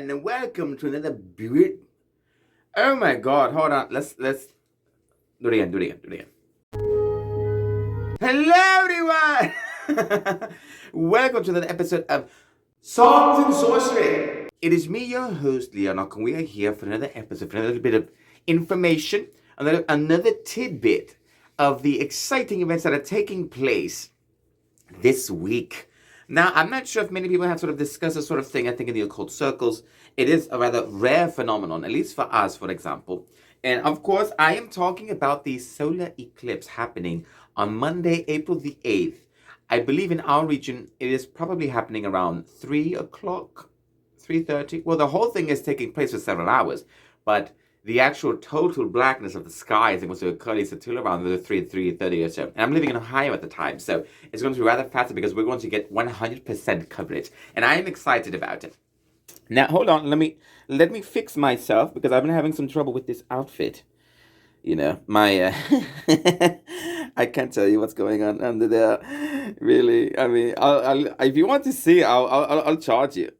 and welcome to another beaut. Oh my God! Hold on. Let's do it again. Do it again. Do it again. Hello, everyone. Welcome to another episode of Songs and Sorcery. It is me, your host, Leonok, and we are here for another episode, for another bit of information, another tidbit of the exciting events that are taking place this week. Now, I'm not sure if many people have sort of discussed this sort of thing. I think in the occult circles, it is a rather rare phenomenon, at least for us, for example. And of course, I am talking about the solar eclipse happening on Monday, April the 8th. I believe in our region, it is probably happening around 3 o'clock, 3:30. Well, the whole thing is taking place for several hours, but the actual total blackness of the sky, I think, was to occur until around the 3:30 or so. And I'm living in Ohio at the time, so it's going to be rather faster because we're going to get 100% coverage. And I am excited about it. Now, hold on. Let me fix myself because I've been having some trouble with this outfit. You know, my I can't tell you what's going on under there. Really, I mean, I'll if you want to see, I'll charge you.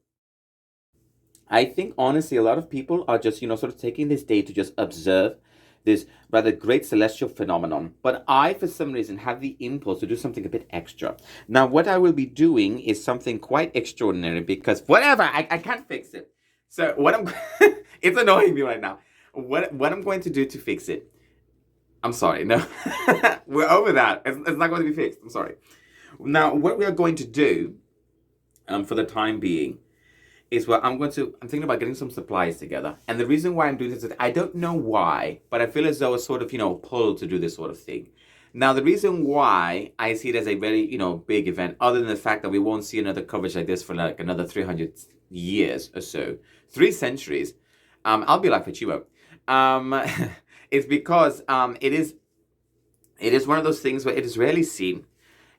I think honestly, a lot of people are just, sort of taking this day to just observe this rather great celestial phenomenon. But I, for some reason, have the impulse to do something a bit extra. Now, what I will be doing is something quite extraordinary because whatever, I can't fix it. So what I'm, it's annoying me right now. What I'm going to do to fix it, I'm sorry, no, we're over that. It's not going to be fixed. I'm sorry. Now, what we are going to do, for the time being, is where I'm thinking about getting some supplies together. And the reason why I'm doing this is I don't know why, but I feel as though it's sort of, pulled to do this sort of thing. Now, the reason why I see it as a very, big event, other than the fact that we won't see another coverage like this for like another 300 years or so, 3 centuries, I'll be alive for you. It's because it is one of those things where it is rarely seen.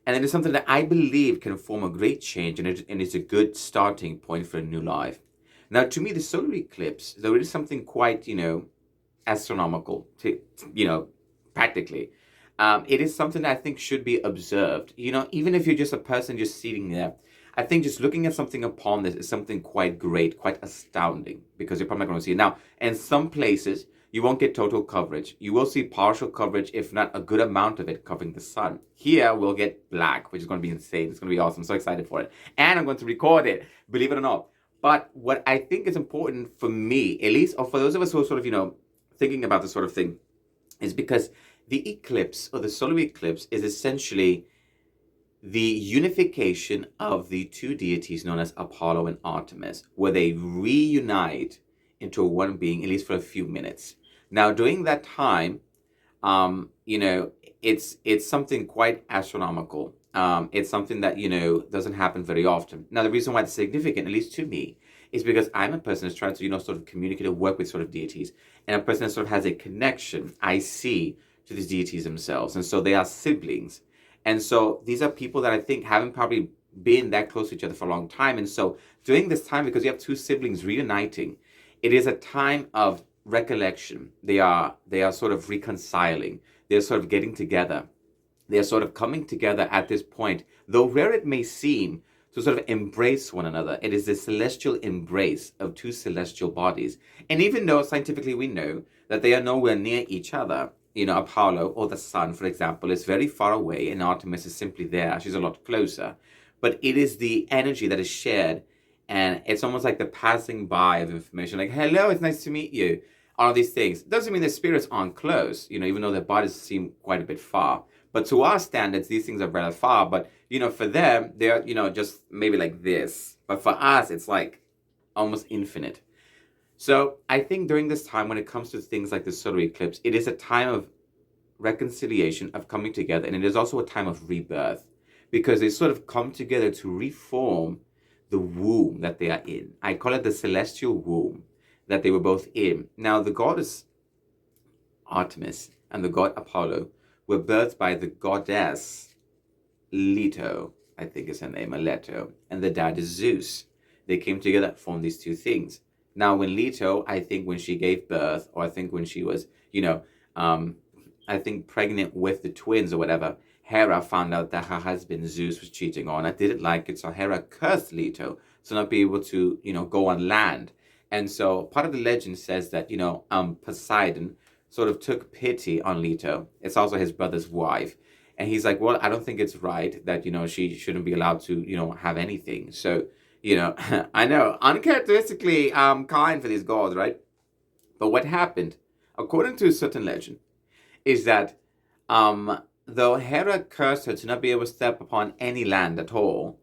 And it is something that I believe can form a great change, and it's a good starting point for a new life. Now, to me, the solar eclipse, though it is something quite, astronomical, practically, it is something that I think should be observed. Even if you're just a person just sitting there, I think just looking at something upon this is something quite great, quite astounding, because you're probably not going to see it. Now, in some places, you won't get total coverage. You will see partial coverage, if not a good amount of it covering the sun. Here, we'll get black, which is going to be insane. It's going to be awesome. I'm so excited for it. And I'm going to record it, believe it or not. But what I think is important for me, at least, or for those of us who are sort of, thinking about this sort of thing, is because the eclipse, or the solar eclipse, is essentially the unification of the 2 deities known as Apollo and Artemis, where they reunite into one being, at least for a few minutes. Now, during that time, it's something quite astronomical. It's something that, doesn't happen very often. Now, the reason why it's significant, at least to me, is because I'm a person who's trying to, sort of communicate and work with sort of deities, and a person that sort of has a connection, I see, to these deities themselves. And so they are siblings. And so these are people that I think haven't probably been that close to each other for a long time. And so during this time, because you have 2 siblings reuniting, it is a time of recollection. They are sort of reconciling. They're sort of getting together. They're sort of coming together at this point, though rare it may seem, to sort of embrace one another. It is the celestial embrace of 2 celestial bodies. And even though scientifically we know that they are nowhere near each other, Apollo or the sun, for example, is very far away and Artemis is simply there. She's a lot closer. But it is the energy that is shared, and it's almost like the passing by of information, like, hello, it's nice to meet you. All these things. Doesn't mean their spirits aren't close, even though their bodies seem quite a bit far. But to our standards, these things are rather far. But, for them, they're, just maybe like this. But for us, it's like almost infinite. So I think during this time, when it comes to things like the solar eclipse, it is a time of reconciliation, of coming together. And it is also a time of rebirth, because they sort of come together to reform the womb that they are in. I call it the celestial womb that they were both in. Now, the goddess Artemis and the god Apollo were birthed by the goddess Leto, I think is her name, Leto, and the dad is Zeus. They came together, formed these 2 things. Now, when Leto, I think when she gave birth, or I think when she was, I think pregnant with the twins or whatever, Hera found out that her husband Zeus was cheating on her, didn't like it, so Hera cursed Leto to not be able to, go on land. And so part of the legend says that, Poseidon sort of took pity on Leto. It's also his brother's wife. And he's like, well, I don't think it's right that, she shouldn't be allowed to, have anything. So, I know, uncharacteristically kind for these gods, right? But what happened, according to a certain legend, is that though Hera cursed her to not be able to step upon any land at all,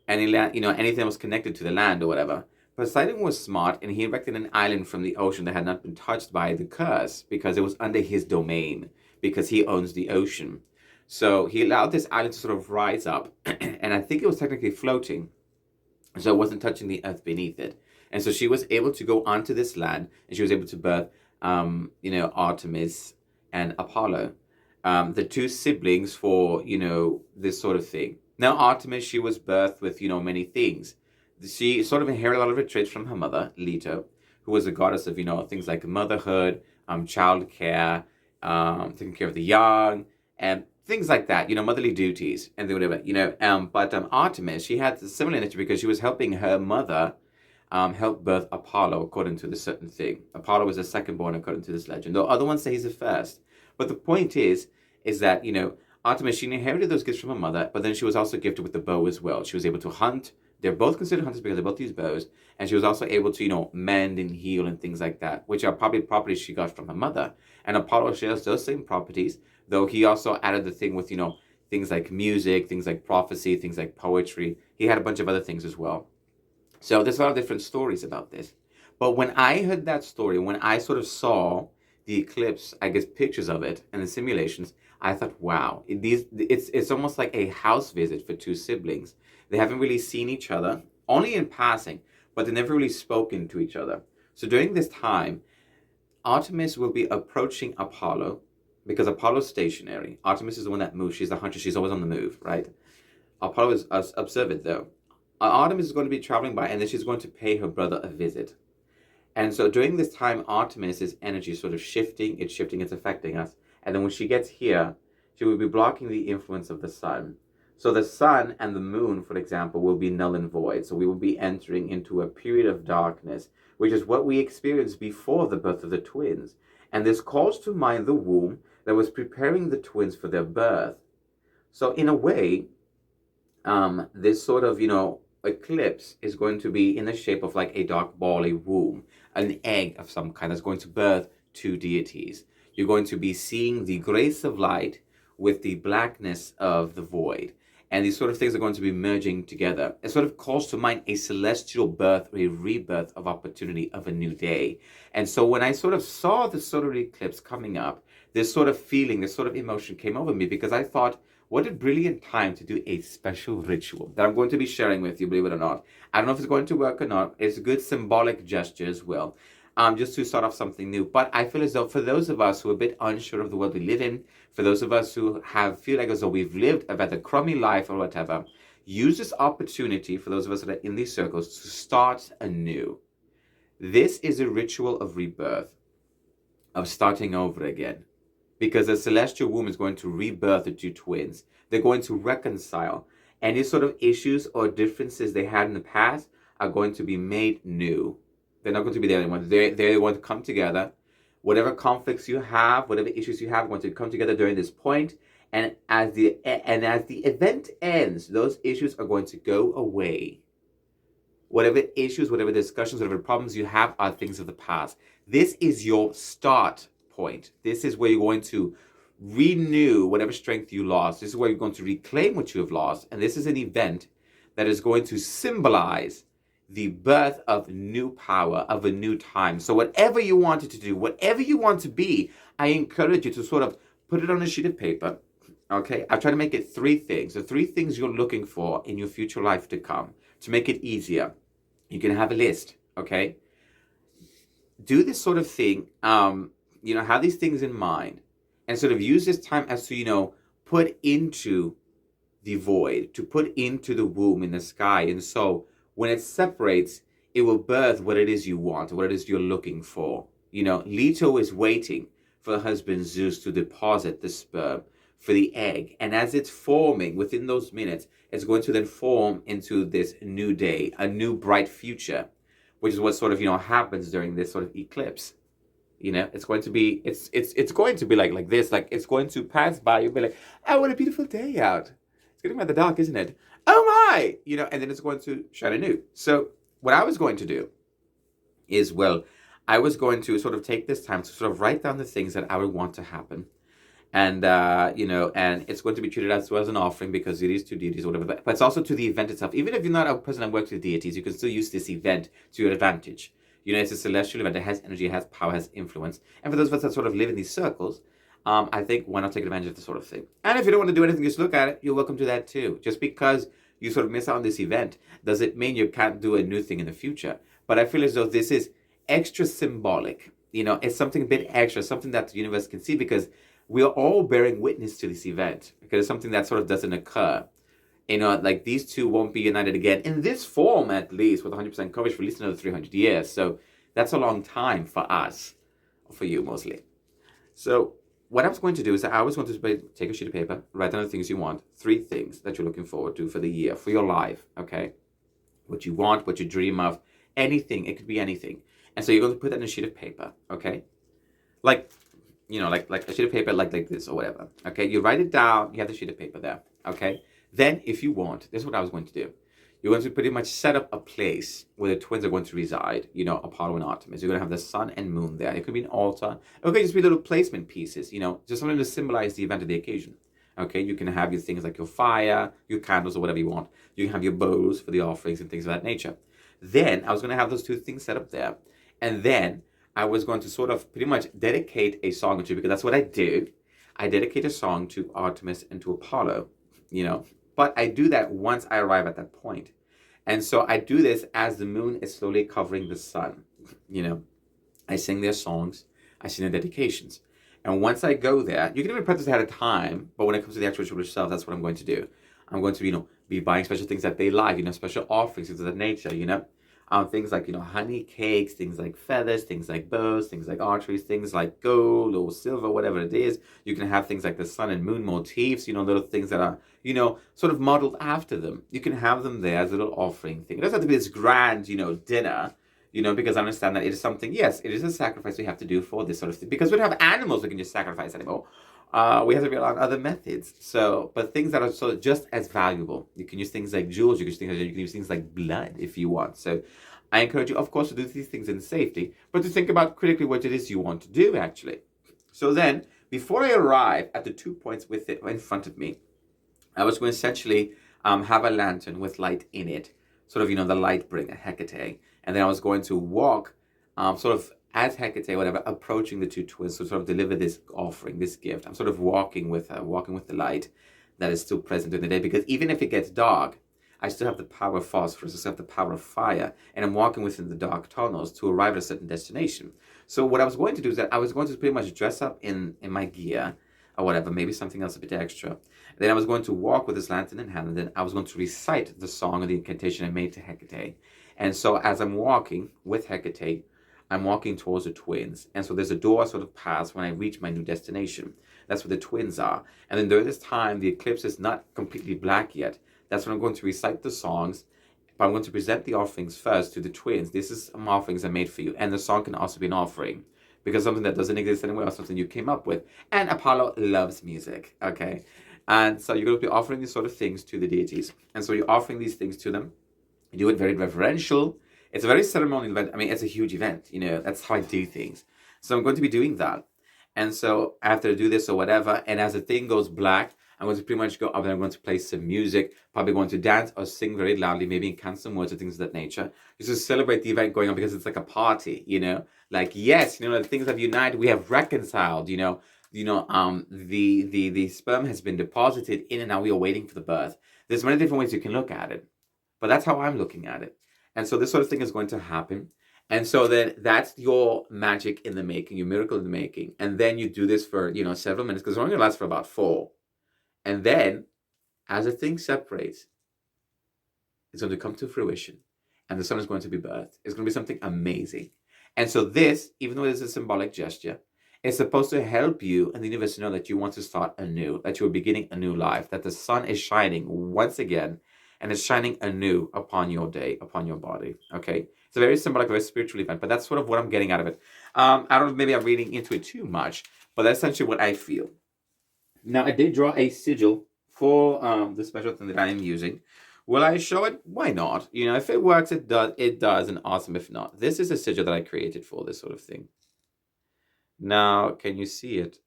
any land, anything that was connected to the land or whatever, Poseidon was smart and he erected an island from the ocean that had not been touched by the curse because it was under his domain, because he owns the ocean. So he allowed this island to sort of rise up, and I think it was technically floating, so it wasn't touching the earth beneath it. And so she was able to go onto this land, and she was able to birth, Artemis and Apollo, the two siblings for, this sort of thing. Now, Artemis, she was birthed with, many things. She sort of inherited a lot of her traits from her mother, Leto, who was a goddess of, things like motherhood, child care, taking care of the young, and things like that, motherly duties and whatever, but Artemis, she had similar nature because she was helping her mother help birth Apollo according to the certain thing. Apollo was the second born according to this legend, though other ones say he's the first. But the point is that, Artemis, she inherited those gifts from her mother, but then she was also gifted with the bow as well. She was able to hunt. They're both considered hunters because they both use bows. And she was also able to, mend and heal and things like that, which are probably properties she got from her mother. And Apollo shares those same properties, though he also added the thing with, things like music, things like prophecy, things like poetry. He had a bunch of other things as well. So there's a lot of different stories about this. But when I heard that story, when I sort of saw the eclipse, I guess pictures of it and the simulations, I thought, wow, it's almost like a house visit for two siblings. They haven't really seen each other, only in passing, but they never really spoken to each other. So during this time, Artemis will be approaching Apollo, because Apollo's stationary. Artemis is the one that moves. She's the hunter. She's always on the move, right? Apollo is observant, though. Artemis is going to be traveling by, and then she's going to pay her brother a visit. And so during this time, Artemis's energy is sort of shifting. It's affecting us. And then when she gets here, she will be blocking the influence of the sun. So the sun and the moon, for example, will be null and void. So we will be entering into a period of darkness, which is what we experienced before the birth of the twins. And this calls to mind the womb that was preparing the twins for their birth. So in a way, this sort of, eclipse is going to be in the shape of like a dark ball, a womb, an egg of some kind that's going to birth two deities. You're going to be seeing the grace of light with the blackness of the void. And these sort of things are going to be merging together. It sort of calls to mind a celestial birth, or a rebirth of opportunity of a new day. And so when I sort of saw the solar eclipse coming up, this sort of feeling, this sort of emotion came over me, because I thought, what a brilliant time to do a special ritual that I'm going to be sharing with you, believe it or not. I don't know if it's going to work or not. It's a good symbolic gesture as well, just to start off something new. But I feel as though for those of us who are a bit unsure of the world we live in, for those of us who feel like as though we've lived a rather crummy life or whatever, use this opportunity, for those of us that are in these circles, to start anew. This is a ritual of rebirth, of starting over again. Because the celestial womb is going to rebirth the two twins. They're going to reconcile. Any sort of issues or differences they had in the past are going to be made new. They're not going to be there anymore. They're going to come together. Whatever conflicts you have, whatever issues you have, are going to come together during this point. And as the event ends, those issues are going to go away. Whatever issues, whatever discussions, whatever problems you have are things of the past. This is your start point. This is where you're going to renew whatever strength you lost. This is where you're going to reclaim what you have lost. And this is an event that is going to symbolize the birth of new power, of a new time. So whatever you wanted to do, whatever you want to be, I encourage you to sort of put it on a sheet of paper. Okay, I'll try to make it 3 things. The 3 things you're looking for in your future life to come, to make it easier. You can have a list, okay? Do this sort of thing, have these things in mind, and sort of use this time as to, put into the void, to put into the womb in the sky. And so when it separates, it will birth what it is you want, what it is you're looking for. Leto is waiting for her husband Zeus to deposit the sperm for the egg. And as it's forming within those minutes, it's going to then form into this new day, a new bright future, which is what sort of, happens during this sort of eclipse. It's going to be it's going to be like this. Like, it's going to pass by. You'll be like, oh, what a beautiful day out. It's getting rather dark, isn't it? Oh my! And then it's going to shine anew. So what I was going to do is, well, I was going to sort of take this time to sort of write down the things that I would want to happen. And, and it's going to be treated as well as an offering because it is to deities or whatever. But it's also to the event itself. Even if you're not a person that works with deities, you can still use this event to your advantage. It's a celestial event. It has energy, it has power, it has influence. And for those of us that sort of live in these circles, I think why not take advantage of this sort of thing? And if you don't want to do anything, just look at it, you're welcome to that too. Just because you sort of miss out on this event doesn't mean you can't do a new thing in the future. But I feel as though this is extra symbolic. It's something a bit extra, something that the universe can see, because we are all bearing witness to this event, because it's something that sort of doesn't occur. Like, these two won't be united again in this form, at least with 100% coverage for at least another 300 years. So that's a long time for us, for you mostly. So what I was going to do is that I was going to take a sheet of paper, write down the things you want, 3 things that you're looking forward to for the year, for your life, okay? What you want, what you dream of, anything. It could be anything. And so you're going to put that in a sheet of paper, okay? Like a sheet of paper like this or whatever, okay? You write it down, you have the sheet of paper there, okay? Then, if you want, this is what I was going to do. You're going to pretty much set up a place where the twins are going to reside, Apollo and Artemis. You're going to have the sun and moon there. It could be an altar. It could just be little placement pieces, just something to symbolize the event of the occasion. Okay, you can have your things like your fire, your candles, or whatever you want. You can have your bowls for the offerings and things of that nature. Then, I was going to have those 2 things set up there. And then, I was going to sort of pretty much dedicate a song or two, because that's what I do. I dedicate a song to Artemis and to Apollo, But I do that once I arrive at that point. And so I do this as the moon is slowly covering the sun. I sing their songs, I sing their dedications. And once I go there, you can even practice ahead of time, but when it comes to the actual ritual itself, that's what I'm going to do. I'm going to, be buying special things that they like, special offerings, things of that nature, things like, honey cakes, things like feathers, things like bows, things like archeries, things like gold or silver, whatever it is. You can have things like the sun and moon motifs, little things that are, sort of modeled after them. You can have them there as a little offering thing. It doesn't have to be this grand, dinner, because I understand that it is something, yes, it is a sacrifice we have to do for this sort of thing. Because we don't have animals we can just sacrifice anymore. We have to rely on other methods. So, but things that are so just as valuable. You can use things like jewels. You can use things like blood if you want. So, I encourage you, of course, to do these things in safety, but to think about critically what it is you want to do, actually. So then, before I arrive at the 2 points with it in front of me, I was going to essentially have a lantern with light in it, sort of, the light bringer, Hecate, and then I was going to walk, sort of as Hecate, whatever, approaching the 2 twins to sort of deliver this offering, this gift. I'm sort of walking with her, walking with the light that is still present in the day, because even if it gets dark, I still have the power of phosphorus, I still have the power of fire, and I'm walking within the dark tunnels to arrive at a certain destination. So what I was going to do is that I was going to pretty much dress up in my gear, or whatever, maybe something else a bit extra. Then I was going to walk with this lantern in hand, and then I was going to recite the song or the incantation I made to Hecate. And so as I'm walking with Hecate, I'm walking towards the twins. And so there's a door I sort of pass when I reach my new destination. That's where the twins are. And then during this time, the eclipse is not completely black yet. That's when I'm going to recite the songs, but I'm going to present the offerings first to the twins. This is some offerings I made for you. And the song can also be an offering, because something that doesn't exist anywhere else, something you came up with. And Apollo loves music, okay? And so you're going to be offering these sort of things to the deities. And so you're offering these things to them. You do it very reverential. It's a very ceremonial event. I mean, it's a huge event, that's how I do things. So I'm going to be doing that. And so after I do this or whatever, and as the thing goes black, I'm going to pretty much go up and I'm going to play some music, probably going to dance or sing very loudly, maybe incant some words or things of that nature, just to celebrate the event going on, because it's like a party, like, yes, the things have united, we have reconciled, the sperm has been deposited in, and now we are waiting for the birth. There's many different ways you can look at it, but that's how I'm looking at it. And so this sort of thing is going to happen. And so then that's your magic in the making, your miracle in the making. And then you do this for, several minutes, because it's only going to last for about 4. And then, as the thing separates, it's going to come to fruition. And the son is going to be birthed. It's going to be something amazing. And so this, even though it is a symbolic gesture, is supposed to help you and the universe to know that you want to start anew, that you are beginning a new life, that the sun is shining once again, and it's shining anew upon your day, upon your body. Okay, it's a very symbolic, very spiritual event, but that's sort of what I'm getting out of it. I don't know, maybe I'm reading into it too much, but that's essentially what I feel. Now, I did draw a sigil for the special thing that I am using. Will I show it? Why not? You know, if it works, it does. It does, and awesome. If not, this is a sigil that I created for this sort of thing. Now, can you see it?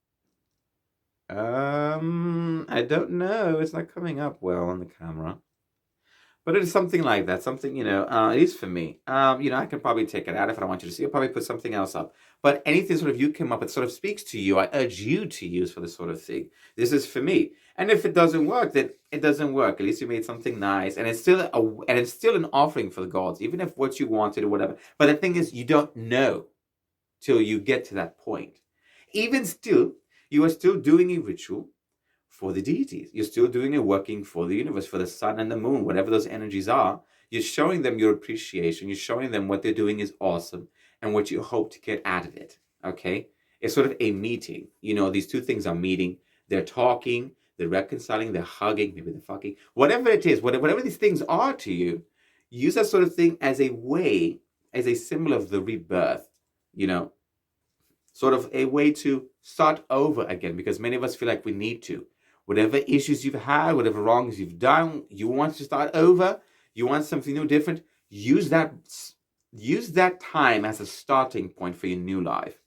I don't know. It's not coming up well on the camera. But it is something like that. Something, it is for me. I can probably take it out if I don't want you to see. I'll probably put something else up. But anything sort of you come up, it sort of speaks to you. I urge you to use for this sort of thing. This is for me. And if it doesn't work, then it doesn't work. At least you made something nice. And it's still an offering for the gods, even if what you wanted or whatever. But the thing is, you don't know till you get to that point. Even still, you are still doing a ritual for the deities. You're still doing it, working for the universe, for the sun and the moon, whatever those energies are. You're showing them your appreciation. You're showing them what they're doing is awesome and what you hope to get out of it. Okay? It's sort of a meeting. These two things are meeting. They're talking, they're reconciling, they're hugging, maybe they're fucking. Whatever it is, whatever these things are to you, use that sort of thing as a way, as a symbol of the rebirth, sort of a way to start over again, because many of us feel like we need to. Whatever issues you've had, whatever wrongs you've done, you want to start over, you want something new, different, use that time as a starting point for your new life,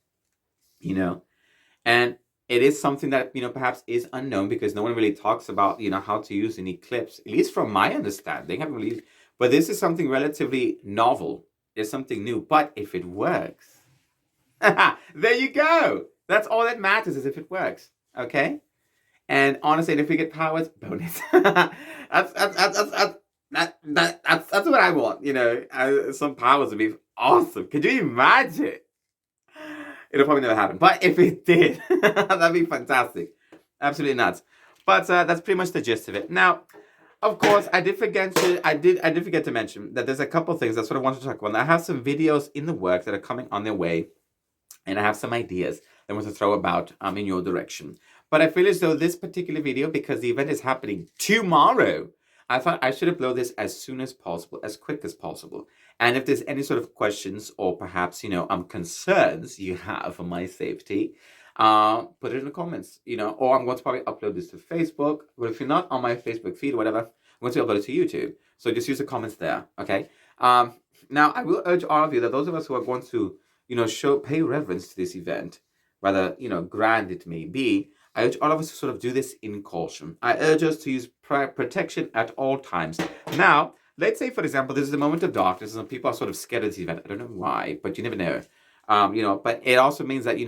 and it is something that, perhaps is unknown because no one really talks about, how to use an eclipse, at least from my understanding. I haven't really, but this is something relatively novel. It's something new, but if it works, there you go. That's all that matters, is if it works, okay? And honestly, if we get powers, bonus. that's what I want. Some powers would be awesome. Could you imagine? It'll probably never happen, but if it did, that'd be fantastic. Absolutely nuts. But that's pretty much the gist of it. Now, of course, I did forget to mention that there's a couple of things I sort of wanted to talk about. I have some videos in the works that are coming on their way, and I have some ideas that I want to throw about in your direction. But I feel as though this particular video, because the event is happening tomorrow, I thought I should upload this as soon as possible, as quick as possible. And if there's any sort of questions or perhaps, concerns you have for my safety, put it in the comments, or I'm going to probably upload this to Facebook. But if you're not on my Facebook feed or whatever, I'm going to upload it to YouTube. So just use the comments there, okay? Now, I will urge all of you that those of us who are going to, pay reverence to this event, whether, grand it may be, I urge all of us to sort of do this in caution. I urge us to use protection at all times. Now, let's say, for example, this is a moment of darkness and people are sort of scared of this event. I don't know why, but you never know. But it also means that,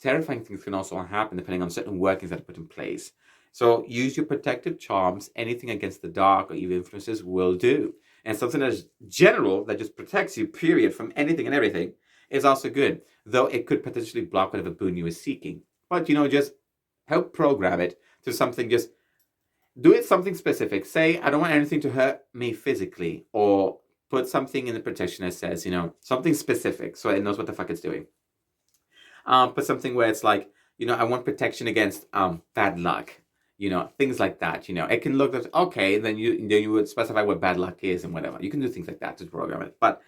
terrifying things can also happen depending on certain workings that are put in place. So use your protective charms. Anything against the dark or evil influences will do. And something that's general, that just protects you, period, from anything and everything, is also good. Though it could potentially block whatever boon you are seeking. But, just help program it to something, just do it something specific. Say, I don't want anything to hurt me physically, or put something in the protection that says, something specific so it knows what the fuck it's doing. Put something where it's like, I want protection against bad luck, things like that. It can look like, okay, then you would specify what bad luck is and whatever. You can do things like that to program it. But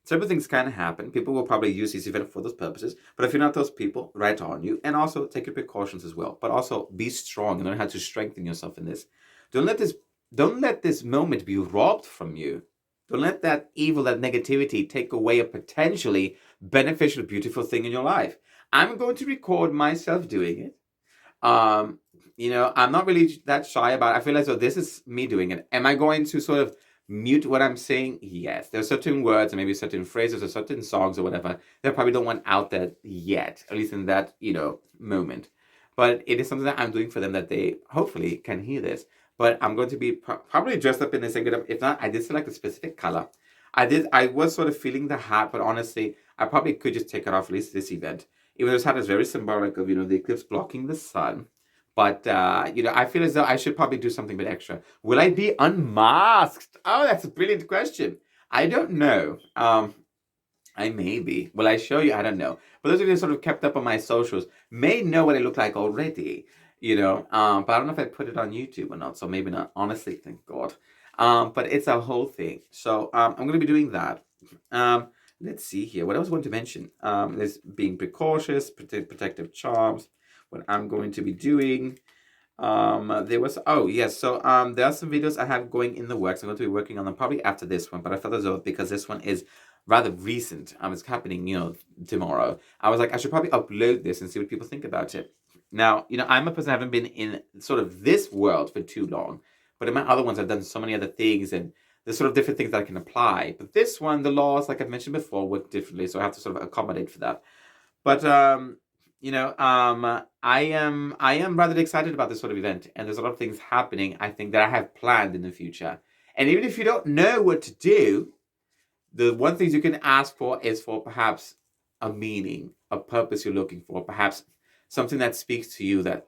several things can happen. People will probably use this event for those purposes. But if you're not those people, right on you. And also take your precautions as well. But also be strong and learn how to strengthen yourself in this. Don't let this moment be robbed from you. Don't let that evil, that negativity take away a potentially beneficial, beautiful thing in your life. I'm going to record myself doing it. I'm not really that shy about it. I feel as though this is me doing it. Am I going to sort of mute what I'm saying? Yes. There are certain words and maybe certain phrases or certain songs or whatever that I probably don't want out there yet, at least in that, moment. But it is something that I'm doing for them that they hopefully can hear this. But I'm going to be probably dressed up in this and get up. If not, I did select a specific color. I was sort of feeling the hat, but honestly, I probably could just take it off, at least this event. Even though this hat is very symbolic of, the eclipse blocking the sun. But, I feel as though I should probably do something a bit extra. Will I be unmasked? Oh, that's a brilliant question. I don't know. I may be. Will I show you? I don't know. But those of you who sort of kept up on my socials may know what I look like already. But I don't know if I put it on YouTube or not, so maybe not. Honestly, thank God. But it's a whole thing. So I'm going to be doing that. Let's see here. What I was going to mention, there's being precautious, protective charms. What I'm going to be doing. There was yes. So there are some videos I have going in the works. I'm going to be working on them probably after this one. But I thought as well, because this one is rather recent. It's happening, tomorrow. I was like, I should probably upload this and see what people think about it. Now, I'm a person, I haven't been in sort of this world for too long, but in my other ones, I've done so many other things, and there's sort of different things that I can apply. But this one, the laws, like I've mentioned before, work differently, so I have to sort of accommodate for that. But I am rather excited about this sort of event, and there's a lot of things happening, I think, that I have planned in the future. And even if you don't know what to do, the one thing you can ask for is for perhaps a meaning, a purpose you're looking for, perhaps something that speaks to you, that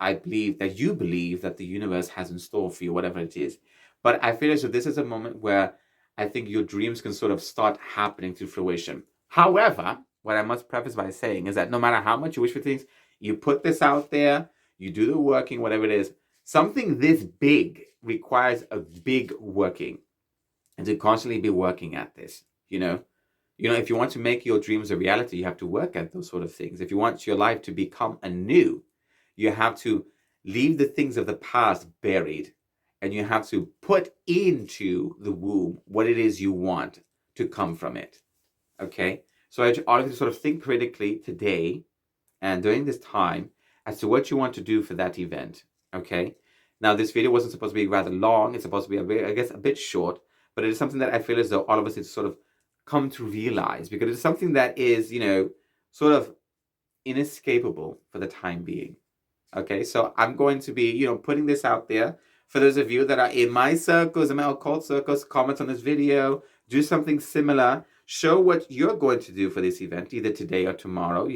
you believe that the universe has in store for you, whatever it is. But I feel as though this is a moment where I think your dreams can sort of start happening to fruition. However, what I must preface by saying is that no matter how much you wish for things, you put this out there, you do the working, whatever it is, something this big requires a big working, and to constantly be working at this, if you want to make your dreams a reality, you have to work at those sort of things. If you want your life to become anew, you have to leave the things of the past buried, and you have to put into the womb what it is you want to come from it. Okay? So I urge all of you to sort of think critically today and during this time as to what you want to do for that event. Okay? Now, this video wasn't supposed to be rather long. It's supposed to be, a bit short, but it is something that I feel as though all of us need to sort of come to realize, because it's something that is, sort of inescapable for the time being. Okay, so I'm going to be, putting this out there. For those of you that are in my circles, in my occult circles, comment on this video, do something similar, show what you're going to do for this event, either today or tomorrow,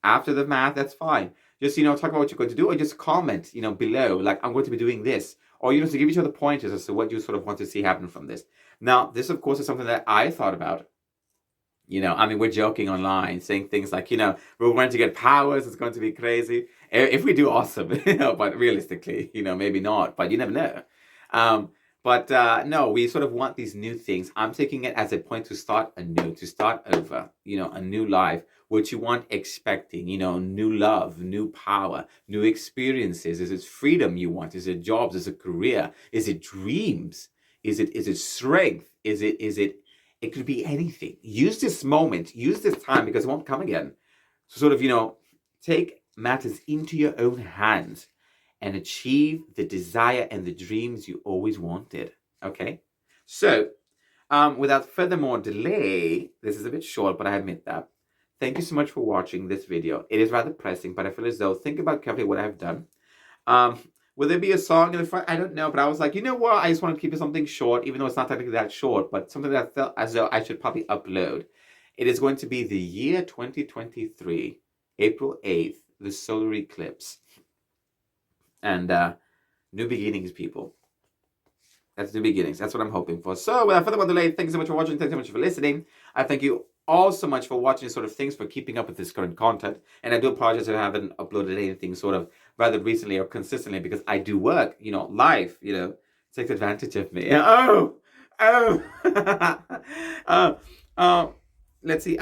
after the math, that's fine. Just, talk about what you're going to do, or just comment, below, like, I'm going to be doing this, or, to give each other pointers as to what you sort of want to see happen from this. Now, this, of course, is something that I thought about. We're joking online, saying things like, we're going to get powers, it's going to be crazy. If we do, awesome, but realistically, maybe not, but you never know. No, we sort of want these new things. I'm taking it as a point to start anew, to start over, a new life. What you want, expecting, new love, new power, new experiences. Is it freedom you want? Is it jobs? Is it career? Is it dreams? Is it strength? Is it could be anything. Use this moment, use this time, because it won't come again. So sort of, take matters into your own hands and achieve the desire and the dreams you always wanted. Okay? So, without further more delay, this is a bit short, but I admit that. Thank you so much for watching this video. It is rather pressing, but I feel as though, think about carefully what I've done. Will there be a song in the front? I don't know, but I was like, you know what? I just want to keep it something short, even though it's not technically that short, but something that I felt as though I should probably upload. It is going to be the year 2023, April 8th, the solar eclipse. And new beginnings, people. That's new beginnings. That's what I'm hoping for. So, without further delay, thank you so much for watching. Thank you so much for listening. I thank you all so much for watching sort of things, for keeping up with this current content. And I do apologize if I haven't uploaded anything sort of rather recently or consistently, because I do work, life, takes advantage of me. Let's see.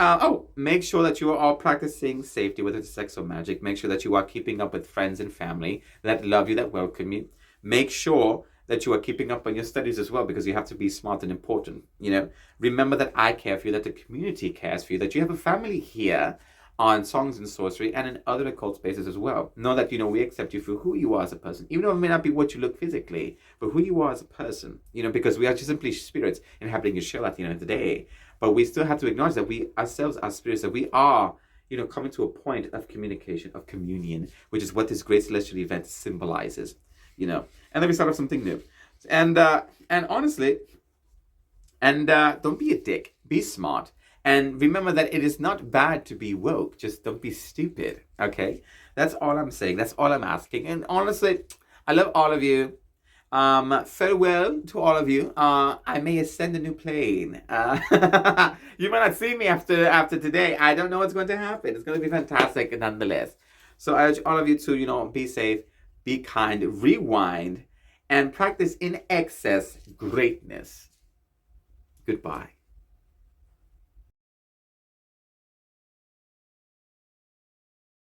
Make sure that you are all practicing safety, whether it's sex or magic. Make sure that you are keeping up with friends and family that love you, that welcome you. Make sure that you are keeping up on your studies as well, because you have to be smart and important. Remember that I care for you, that the community cares for you, that you have a family here on Songs and Sorcery and in other occult spaces as well. Know that, we accept you for who you are as a person, even though it may not be what you look physically, but who you are as a person, because we are just simply spirits inhabiting your shell at the end of the day. But we still have to acknowledge that we ourselves are spirits, that we are, coming to a point of communication, of communion, which is what this great celestial event symbolizes, and then we start off something new. And honestly, don't be a dick, be smart. And remember that it is not bad to be woke, just don't be stupid, okay? That's all I'm saying, that's all I'm asking. And honestly, I love all of you. Farewell to all of you. I may ascend a new plane. You might not see me after today. I don't know what's going to happen. It's going to be fantastic nonetheless. So I urge all of you to, be safe, be kind, rewind, and practice in excess greatness. Goodbye.